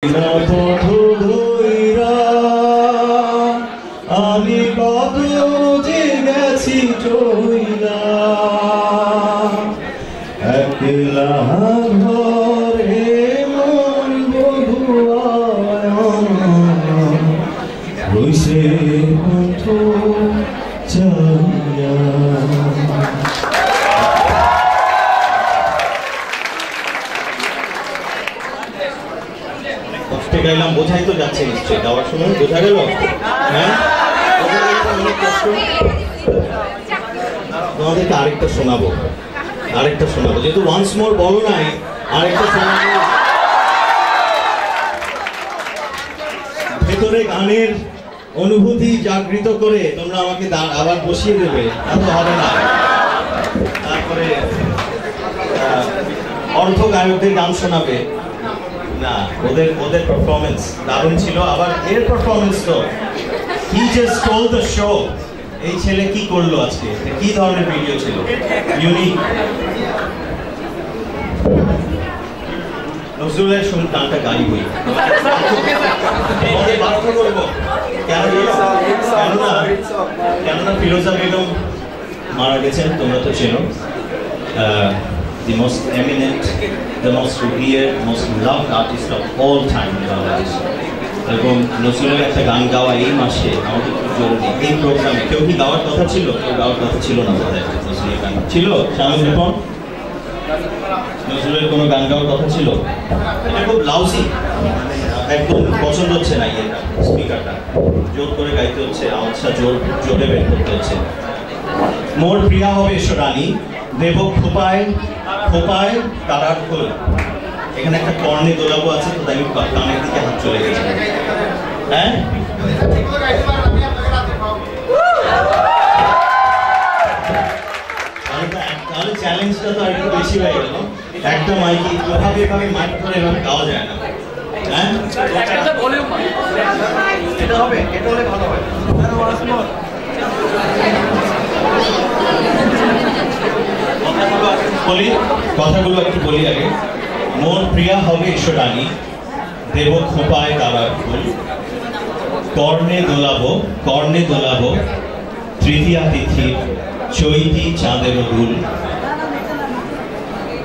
আমি কত যে গেছি চইলা একলা ঘরে মন রইছে কত চাইয়া। কষ্টে গাইলাম, বোঝাই তো যাচ্ছে নিশ্চয়ই, গাওয়ার সময় বোঝা গেল। হ্যাঁ, তোমাদেরকে আরেকটা শোনাবো, যেহেতু ওয়ান্স মোর বলো নাই, আরেকটা শোনাবো। ভেতরে গানের অনুভূতি জাগৃত করে তোমরা আমাকে আবার বসিয়ে দেবে, তা তো হবে না। তারপরে অর্ধ গায়কদের গান শোনাবে না, ওদের পারফরমেন্স দারুণ ছিল। আবার এর পারফরমেন্স তো he just stole the show. এই ছেলে কি করলো আজকে, কি ধরনের ভিডিও ছিল, ইউনিক। নজরুলের সঙ্গে গানটা গাই বই বাধ্য করবো, কেননা ফিরোজা বেগম মারা গেছেন, তোমরা তো চেনো। The most eminent, the most revered, most loved artist of all time in Bangladesh. এবং নজরুলের একটা গান গাওয়া এই মাসে আমাদের খুব জরুরি। এই প্রোগ্রামে কেউ কি গাওয়ার কথা ছিল? কেউ গাওয়ার কথা ছিল না বোধহয়। নজরুলের গান ছিল, শামিম রিপন, নজরুলের কোনো গান গাওয়ার কথা ছিল? এটা খুব লাউজি, একদম পছন্দ হচ্ছে না। এটা স্পিকারটা জোর করে গাইতে হচ্ছে, আওয়াজটা জোরে বের করতে হচ্ছে। মোর প্রিয়া হবে এসো রানী, দেব খোপায় খোপায় তারার ফুল। এখানে একটা কর্ণে দোলাবো আছে, তো তাই কানের দিকে হাত চলে গেছে। হ্যাঁ, তাহলে চ্যালেঞ্জটা তো আর একটু বেশি হয়ে গেল। একটা মাইকে এভাবে মাইক ধরে এভাবে গাওয়া যায় না। হ্যাঁ, এটা হবে, এটা হলে ভালো হয়। কথাগুলো একটু বলি আগে। মোর প্রিয়া হবে এসো রানী, দেব খোপায় তারার ফুল। কর্ণে দোলাবো তৃতীয়া তিথির চৈতি চাঁদের দুল।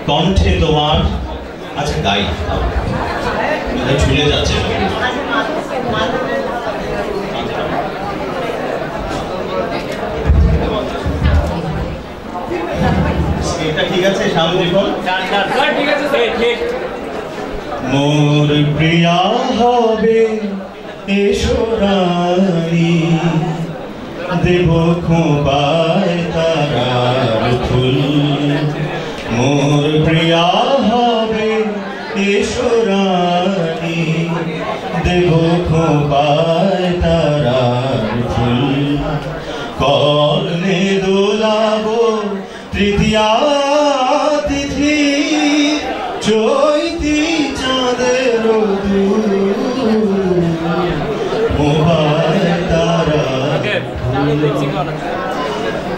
কণ্ঠে তোমার, আচ্ছা গাই, ঝুলে যাচ্ছে। ঠিক আছে, মোর প্রিয়া হবে এসো রানী, দেব খোপায় তারার ফুল। মোর প্রিয়া হবে এসো রানী, দেব খোপায় তারার ফুল। কর্ণে দোলাবো তৃতীয়া তিথি চৈতি চাঁদের দুল। মোহায় তারা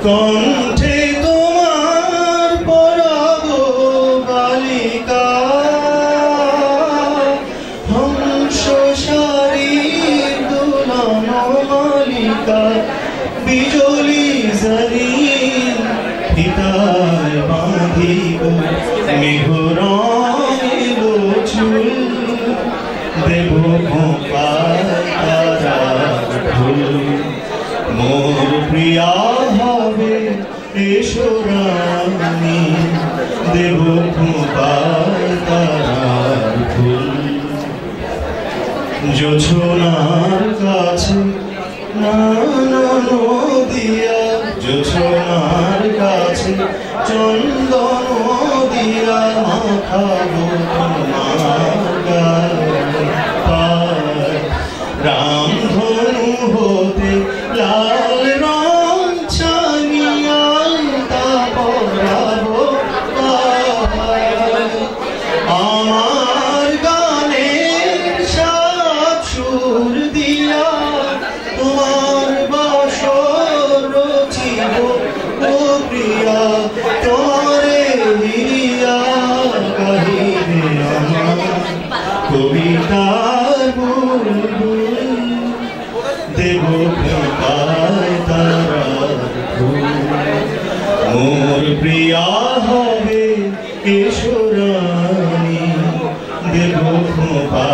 কণ্ঠে তোমার পরাবো বালিকা, হংস শারীর দোলানো মালিকা। বিজলি জরিন পিতায় বাঁধিব মেঘরঙের চুল। দেব খোপায় তারার ফুল। মোর প্রিয়া হবে এসো রানী, দেব খোপায় তারার ফুল। জোছনার কাছে নদিয়া, জোছনার কাছে চন্দন দিয়া মাখাবো তোমার গায়ে। রামধনু হতে লাল রং ছানিয়া তা পরাবো আমার গানের সাত সুর দিয়া। তোমার বাসর রচিব ও প্রিয়া, তোমারে হিয়া কাহিনী আমার কবি রানী দেব খোপা